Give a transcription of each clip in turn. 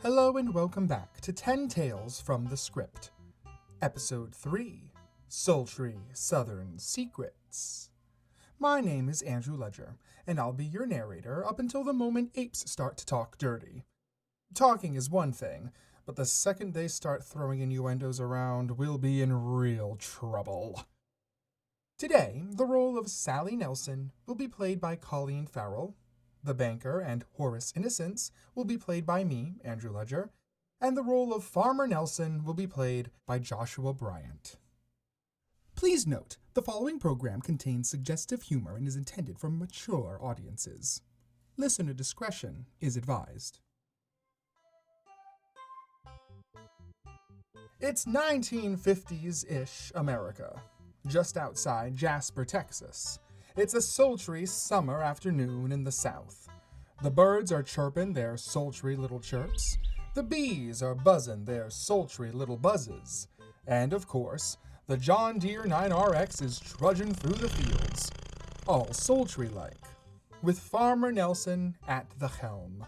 Hello and welcome back to 10 Tales from the Script. Episode 3, Sultry Southern Secrets. My name is Andrew Ledger, and I'll be your narrator up until the moment apes start to talk dirty. Talking is one thing, but the second they start throwing innuendos around, we'll be in real trouble. Today, the role of Sally Nelson will be played by Colleen Farrell. The banker and Horace Innocence will be played by me, Andrew Ledger, and the role of Farmer Nelson will be played by Joshua Bryant. Please note, the following program contains suggestive humor and is intended for mature audiences. Listener discretion is advised. It's 1950s-ish America, just outside Jasper, Texas. It's a sultry summer afternoon in the South. The birds are chirping their sultry little chirps. The bees are buzzing their sultry little buzzes. And, of course, the John Deere 9RX is trudging through the fields, all sultry-like, with Farmer Nelson at the helm.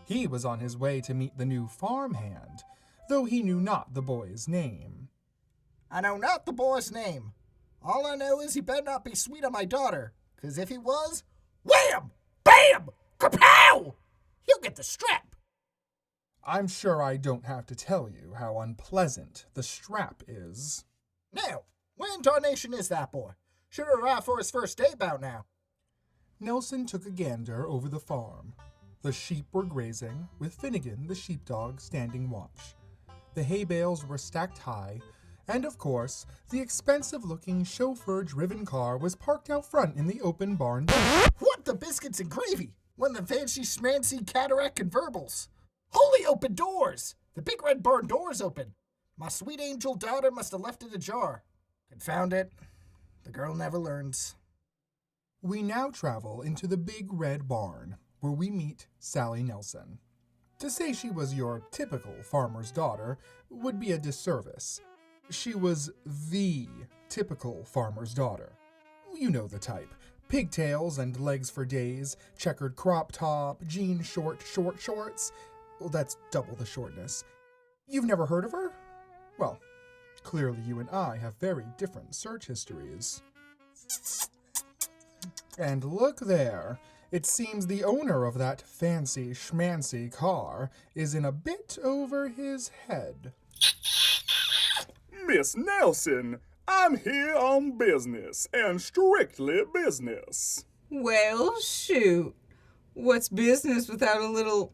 He was on his way to meet the new farmhand, though he knew not the boy's name. I know not the boy's name. All I know is he better not be sweet on my daughter, 'cause if he was, wham! Bam! Kapow! He'll get the strap. I'm sure I don't have to tell you how unpleasant the strap is. Now, when in tarnation is that boy? Should have arrived for his first day about now. Nelson took a gander over the farm. The sheep were grazing, with Finnegan the sheepdog standing watch. The hay bales were stacked high, and of course, the expensive-looking chauffeur-driven car was parked out front in the open barn door. What the biscuits and gravy? One of the fancy schmancy cataract convertibles. Holy open doors! The big red barn door's open. My sweet angel daughter must have left it ajar. Confound it. The girl never learns. We now travel into the big red barn, where we meet Sally Nelson. To say she was your typical farmer's daughter would be a disservice. She was the typical farmer's daughter. You know the type. Pigtails and legs for days, checkered crop top, jean short shorts. Well, that's double the shortness. You've never heard of her? Well, clearly you and I have very different search histories. And look there. It seems the owner of that fancy schmancy car is in a bit over his head. Miss Nelson, I'm here on business, and strictly business. Well, shoot. What's business without a little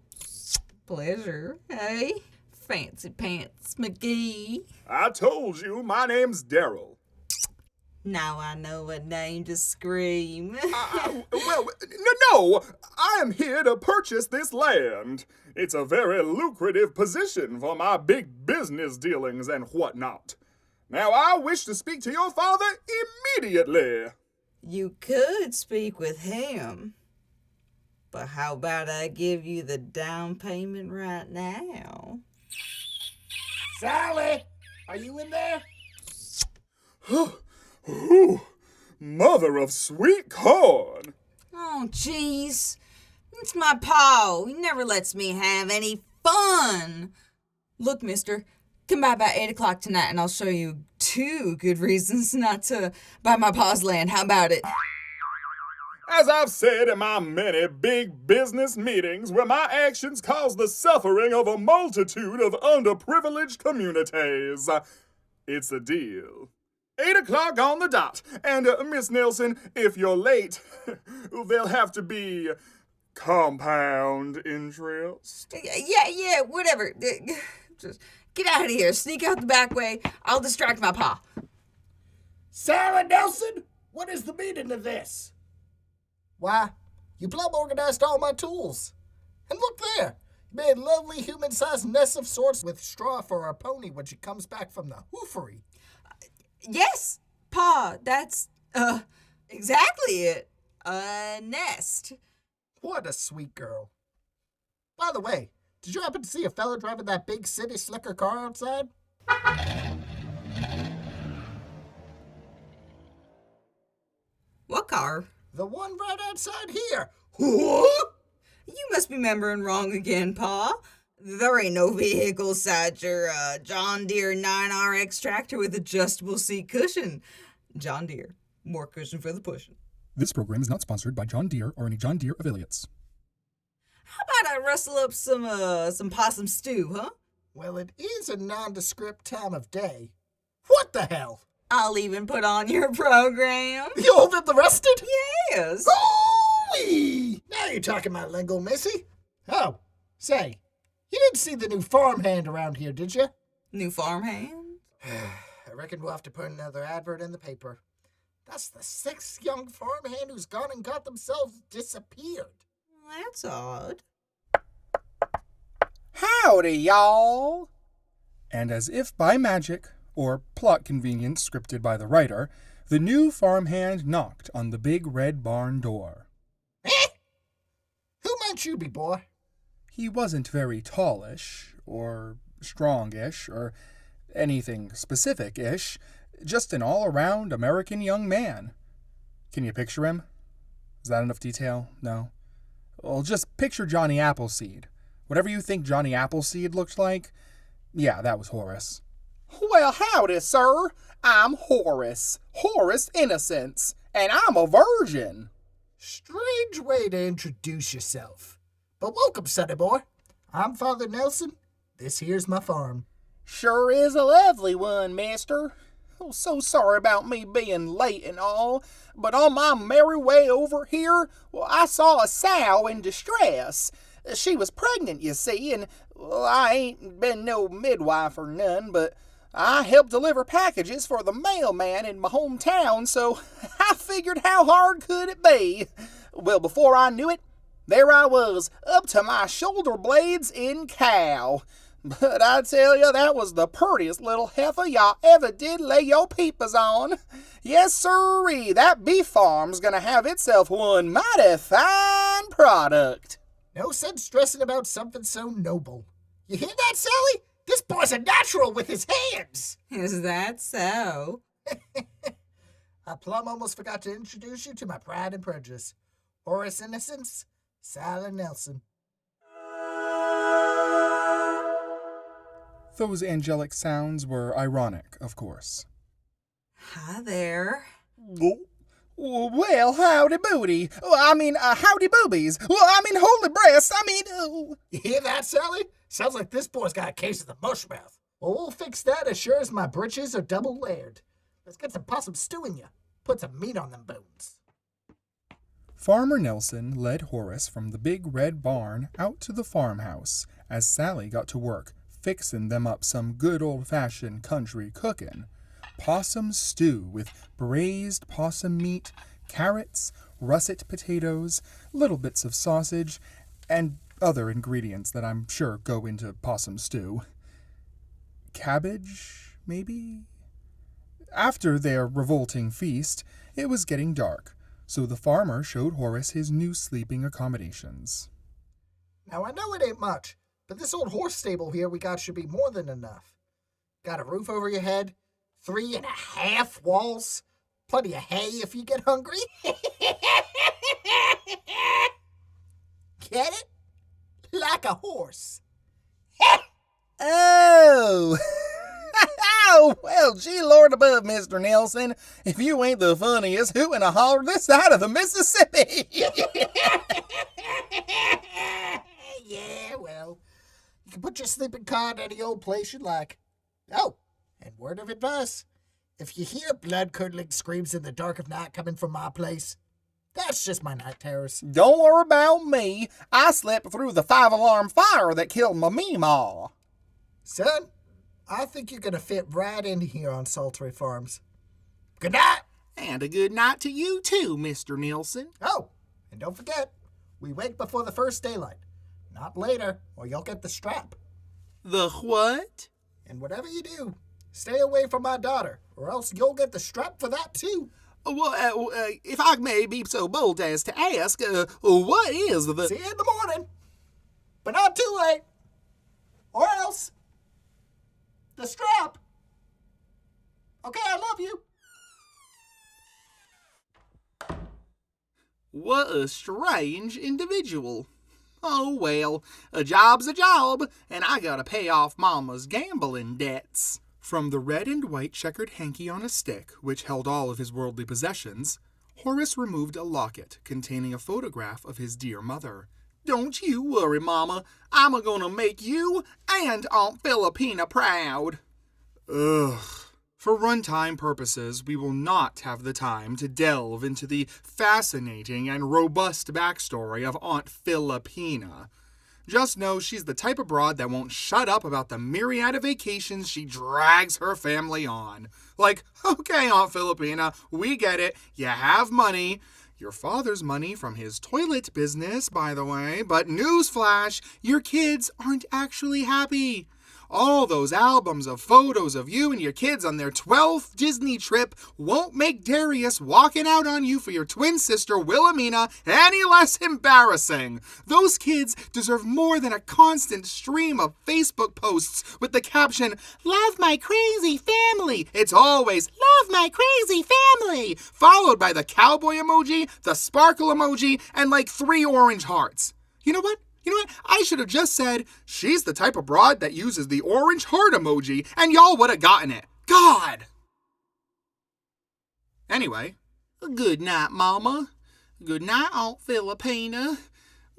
pleasure, eh? Fancy Pants McGee. I told you my name's Daryl. Now I know what name to scream. No, I am here to purchase this land. It's a very lucrative position for my big business dealings and whatnot. Now I wish to speak to your father immediately. You could speak with him. But how about I give you the down payment right now? Sally! Are you in there? Ooh, mother of sweet corn. Oh, jeez. It's my pa. He never lets me have any fun. Look, mister, come by about 8 o'clock tonight and I'll show you 2 good reasons not to buy my pa's land. How about it? As I've said in my many big business meetings where my actions cause the suffering of a multitude of underprivileged communities, it's a deal. 8 o'clock on the dot. And, Miss Nelson, if you're late, there'll have to be compound interest. Yeah, whatever. Just get out of here. Sneak out the back way. I'll distract my pa. Sarah Nelson, what is the meaning of this? Why, you plum organized all my tools. And look there. You made lovely human-sized nests of sorts with straw for our pony when she comes back from the hoofery. Yes, pa, that's, exactly it. A nest. What a sweet girl. By the way, did you happen to see a fella driving that big city slicker car outside? What car? The one right outside here. You must be remembering wrong again, pa. There ain't no vehicle inside your John Deere 9RX tractor with adjustable seat cushion. John Deere, more cushion for the pushing. This program is not sponsored by John Deere or any John Deere affiliates. How about I rustle up some possum stew, huh? Well, it is a nondescript time of day. What the hell? I'll even put on your program. You all been arrested? Yes. Ooh-wee! Now you're talking my lingo, missy. Oh, say, you didn't see the new farmhand around here, did you? New farmhand? I reckon we'll have to put another advert in the paper. That's the 6th young farmhand who's gone and got themselves disappeared. That's odd. Howdy, y'all! And as if by magic, or plot convenience scripted by the writer, the new farmhand knocked on the big red barn door. Eh? Who might you be, boy? He wasn't very tallish, or strongish, or anything specific-ish, just an all-around American young man. Can you picture him? Is that enough detail? No? Well, just picture Johnny Appleseed. Whatever you think Johnny Appleseed looked like, yeah, that was Horace. Well, howdy, sir. I'm Horace Innocence, and I'm a virgin. Strange way to introduce yourself. But welcome, sonny boy. I'm Father Nelson. This here's my farm. Sure is a lovely one, mister. Oh, so sorry about me being late and all, but on my merry way over here, well, I saw a sow in distress. She was pregnant, you see, and well, I ain't been no midwife or none, but I helped deliver packages for the mailman in my hometown, so I figured how hard could it be? Well, before I knew it, there I was, up to my shoulder blades in cow. But I tell you, that was the purtiest little heifer y'all ever did lay your peepers on. Yes, sirree, that beef farm's gonna have itself one mighty fine product. No sense stressing about something so noble. You hear that, Sally? This boy's a natural with his hands. Is that so? I plumb almost forgot to introduce you to my pride and prejudice. Horace Innocence, Sally Nelson. Those angelic sounds were ironic, of course. Hi there. Well, howdy booty. Howdy boobies. Holy breasts. You hear that, Sally? Sounds like this boy's got a case of the mush mouth. Well, we'll fix that as sure as my britches are double layered. Let's get some possum stew in ya. Put some meat on them bones. Farmer Nelson led Horace from the big red barn out to the farmhouse as Sally got to work fixin' them up some good old-fashioned country cookin'. Possum stew with braised possum meat, carrots, russet potatoes, little bits of sausage, and other ingredients that I'm sure go into possum stew. Cabbage, maybe? After their revolting feast, it was getting dark, so the farmer showed Horace his new sleeping accommodations. Now, I know it ain't much, but this old horse stable here we got should be more than enough. Got a roof over your head, 3.5 walls, plenty of hay if you get hungry. Get it? Like a horse. Oh! Oh, well, gee Lord above, Mr. Nelson, if you ain't the funniest hoot and a holler this side of the Mississippi. Yeah, well, you can put your sleeping car in any old place you like. Oh, and word of advice, if you hear blood-curdling screams in the dark of night coming from my place, that's just my night terrors. Don't worry about me. I slept through the 5-alarm fire that killed my meemaw. Son, I think you're going to fit right in here on Sultry Farms. Good night! And a good night to you too, Mr. Nelson. Oh, and don't forget, we wake before the first daylight. Not later, or you'll get the strap. The what? And whatever you do, stay away from my daughter, or else you'll get the strap for that too. Well, if I may be so bold as to ask, what is the... See you in the morning, but not too late, or else the strap. Okay, I love you. What a strange individual. Oh, well, a job's a job, and I gotta pay off Mama's gambling debts. From the red and white checkered hanky on a stick, which held all of his worldly possessions, Horace removed a locket containing a photograph of his dear mother. Don't you worry, Mama. I'm gonna make you and Aunt Philippina proud. Ugh. For runtime purposes, we will not have the time to delve into the fascinating and robust backstory of Aunt Philippina. Just know she's the type of broad that won't shut up about the myriad of vacations she drags her family on. Like, okay, Aunt Philippina, we get it. You have money. Your father's money from his toilet business, by the way. But newsflash, your kids aren't actually happy. All those albums of photos of you and your kids on their 12th Disney trip won't make Darius walking out on you for your twin sister Wilhelmina any less embarrassing. Those kids deserve more than a constant stream of Facebook posts with the caption, "Love my crazy family." It's always, "Love my crazy family," followed by the cowboy emoji, the sparkle emoji, and like 3 orange hearts. You know what? I should have just said, she's the type of broad that uses the orange heart emoji, and y'all would have gotten it. God! Anyway, good night, Mama. Good night, Aunt Philippina.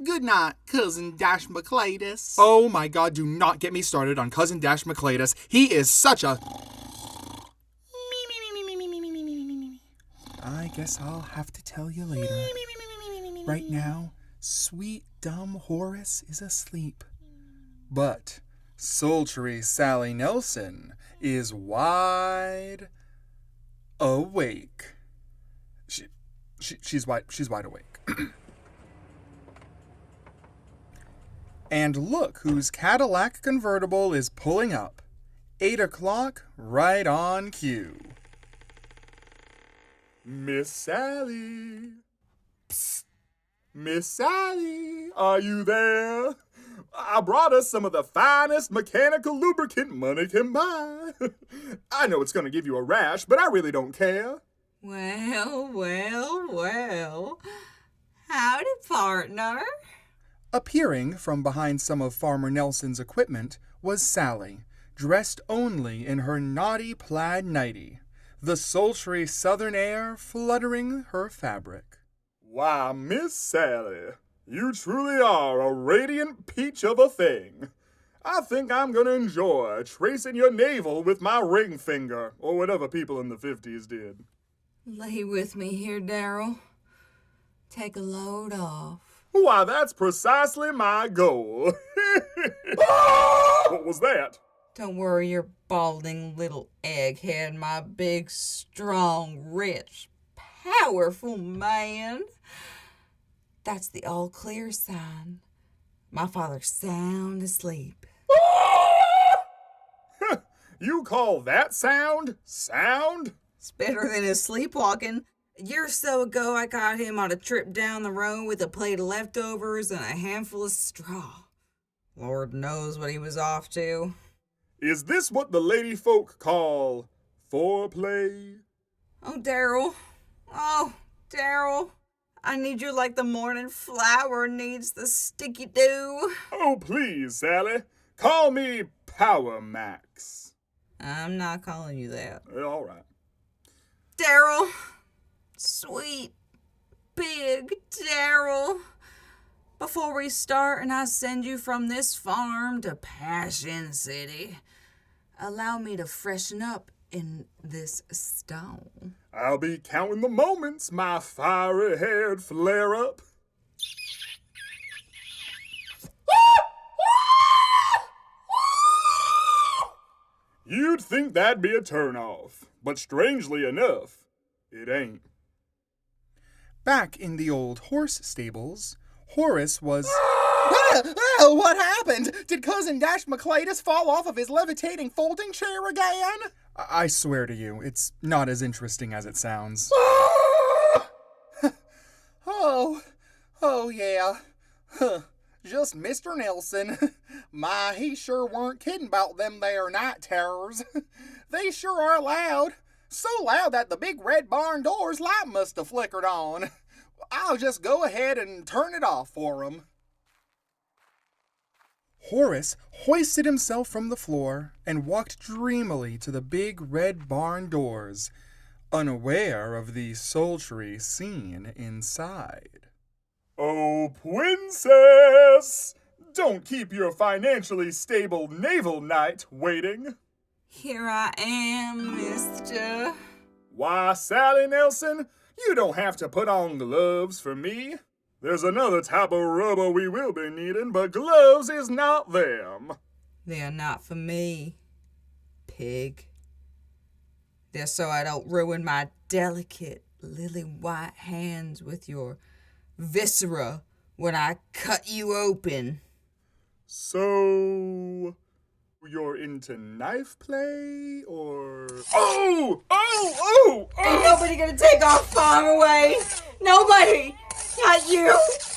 Good night, Cousin Dash McCladis. Oh my God, do not get me started on Cousin Dash McCladis. He is such a... I guess I'll have to tell you later. Right now, sweet, dumb Horace is asleep. But sultry Sally Nelson is wide awake. She's wide awake. And look whose Cadillac convertible is pulling up. 8 o'clock, right on cue. Miss Sally. Psst. Miss Sally, are you there? I brought us some of the finest mechanical lubricant money can buy. I know it's going to give you a rash, but I really don't care. Well. Howdy, partner. Appearing from behind some of Farmer Nelson's equipment was Sally, dressed only in her naughty plaid nightie, the sultry southern air fluttering her fabric. Why, Miss Sally, you truly are a radiant peach of a thing. I think I'm going to enjoy tracing your navel with my ring finger, or whatever people in the 50s did. Lay with me here, Daryl. Take a load off. Why, that's precisely my goal. What was that? Don't worry, your balding little egghead, my big, strong, rich, powerful man. That's the all clear sign. My father's sound asleep. You call that sound? Sound? It's better than his sleepwalking. A year or so ago, I got him on a trip down the road with a plate of leftovers and a handful of straw. Lord knows what he was off to. Is this what the lady folk call foreplay? Oh, Daryl. I need you like the morning flower needs the sticky dew. Oh, please, Sally. Call me Power Max. I'm not calling you that. All right. Daryl. Sweet, big Daryl. Before we start and I send you from this farm to Passion City, allow me to freshen up in this stone. I'll be counting the moments, my fiery-haired flare-up. You'd think that'd be a turnoff, but strangely enough, it ain't. Back in the old horse stables, Horace was... Well, what happened? Did Cousin Dash McCladis fall off of his levitating folding chair again? I swear to you, it's not as interesting as it sounds. Oh yeah. Just Mr. Nelson. My, he sure weren't kidding about them there night terrors. They sure are loud. So loud that the big red barn door's light must have flickered on. I'll just go ahead and turn it off for 'em. Horace hoisted himself from the floor and walked dreamily to the big red barn doors, unaware of the sultry scene inside. Oh, princess! Don't keep your financially stable naval knight waiting. Here I am, mister. Why, Sally Nelson, you don't have to put on gloves for me. There's another type of rubber we will be needing, but gloves is not them. They're not for me, pig. They're so I don't ruin my delicate, lily-white hands with your viscera when I cut you open. So, you're into knife play, or... Oh! Ain't nobody gonna take our farm away! Nobody! Not you!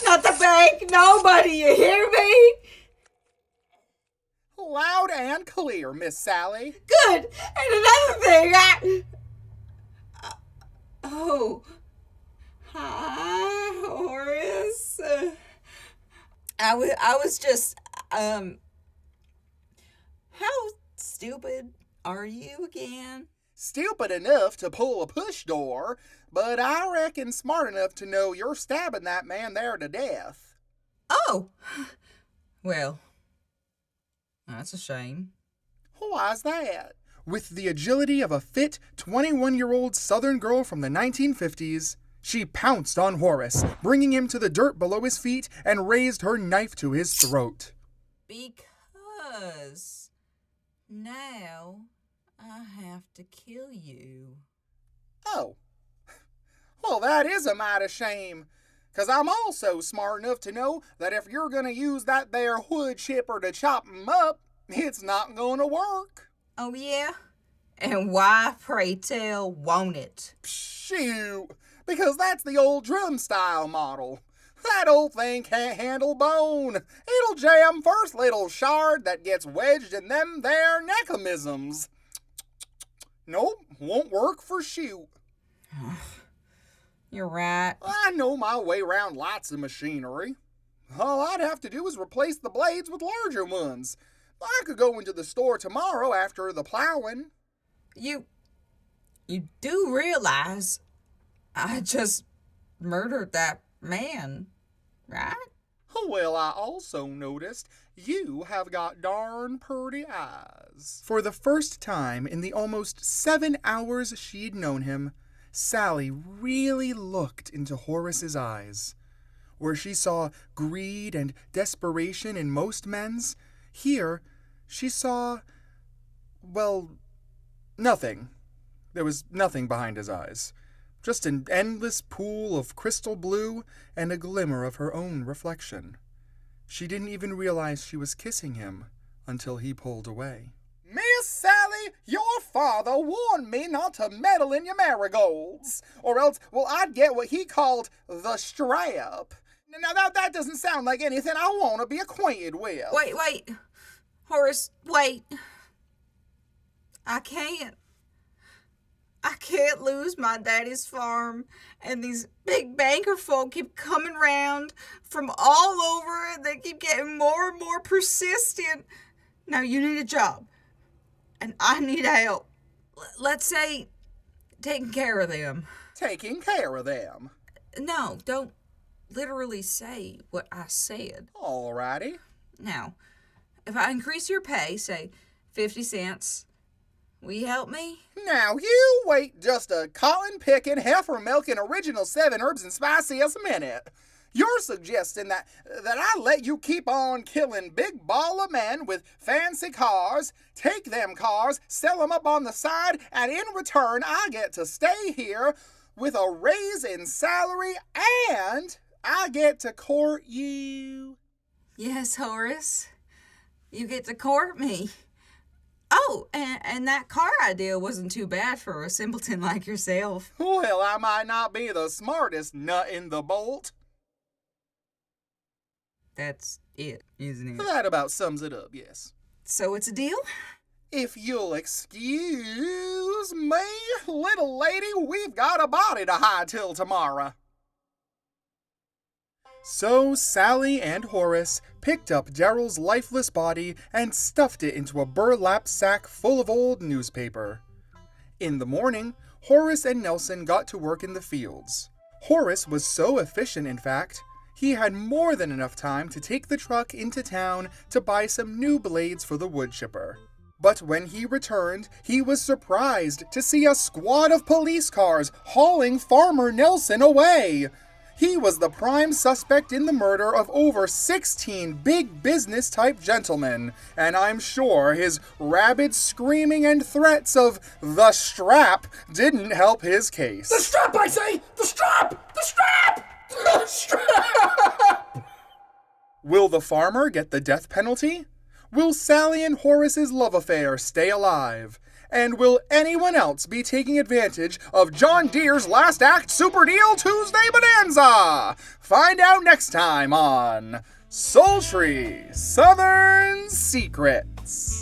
Not the bank! Nobody! You hear me? Loud and clear, Miss Sally. Good! And another thing, Hi, Horace. I was just, how stupid are you again? Stupid enough to pull a push door, but I reckon smart enough to know you're stabbing that man there to death. Oh! Well, that's a shame. Why's that? With the agility of a fit 21-year-old Southern girl from the 1950s, she pounced on Horace, bringing him to the dirt below his feet, and raised her knife to his throat. Because now I have to kill you. Oh. Well, that is a mighty shame. 'Cause I'm also smart enough to know that if you're gonna use that there wood chipper to chop 'em up, it's not gonna work. Oh, yeah? And why, pray tell, won't it? Shoot, because that's the old drum style model. That old thing can't handle bone. It'll jam first little shard that gets wedged in them there mechanisms. Nope, won't work for shoot. You're right. I know my way around lots of machinery. All I'd have to do is replace the blades with larger ones. I could go into the store tomorrow after the plowing. You do realize I just murdered that man, right? Well, I also noticed you have got darn pretty eyes. For the first time in the almost 7 hours she'd known him, Sally really looked into Horace's eyes. Where she saw greed and desperation in most men's, here she saw, well, nothing. There was nothing behind his eyes. Just an endless pool of crystal blue and a glimmer of her own reflection. She didn't even realize she was kissing him until he pulled away. Miss Sally, your father warned me not to meddle in your marigolds, or else, well, I'd get what he called the strap. Now, that doesn't sound like anything I want to be acquainted with. Wait. Horace, wait. I can't lose my daddy's farm, and these big banker folk keep coming round from all over, and they keep getting more and more persistent. Now, you need a job, and I need help. Let's say taking care of them. Taking care of them. No, don't literally say what I said. Alrighty. Now, if I increase your pay, say 50 cents, will you help me? Now, you wait just a cotton-picking, heifer-milking original 7 herbs and spices a minute. You're suggesting that I let you keep on killing big baller men with fancy cars, take them cars, sell them up on the side, and in return I get to stay here with a raise in salary and I get to court you. Yes, Horace. You get to court me. Oh, and that car idea wasn't too bad for a simpleton like yourself. Well, I might not be the smartest nut in the bolt. That's it, isn't it? That about sums it up, yes. So it's a deal? If you'll excuse me, little lady, we've got a body to hide till tomorrow. So Sally and Horace picked up Daryl's lifeless body and stuffed it into a burlap sack full of old newspaper. In the morning, Horace and Nelson got to work in the fields. Horace was so efficient, in fact, he had more than enough time to take the truck into town to buy some new blades for the wood chipper. But when he returned, he was surprised to see a squad of police cars hauling Farmer Nelson away. He was the prime suspect in the murder of over 16 big business-type gentlemen, and I'm sure his rabid screaming and threats of the strap didn't help his case. The strap, I say! The strap! The strap! The strap! Will the farmer get the death penalty? Will Sally and Horace's love affair stay alive? And will anyone else be taking advantage of John Deere's Last Act Super Deal Tuesday Bonanza? Find out next time on Sultry Southern Secrets.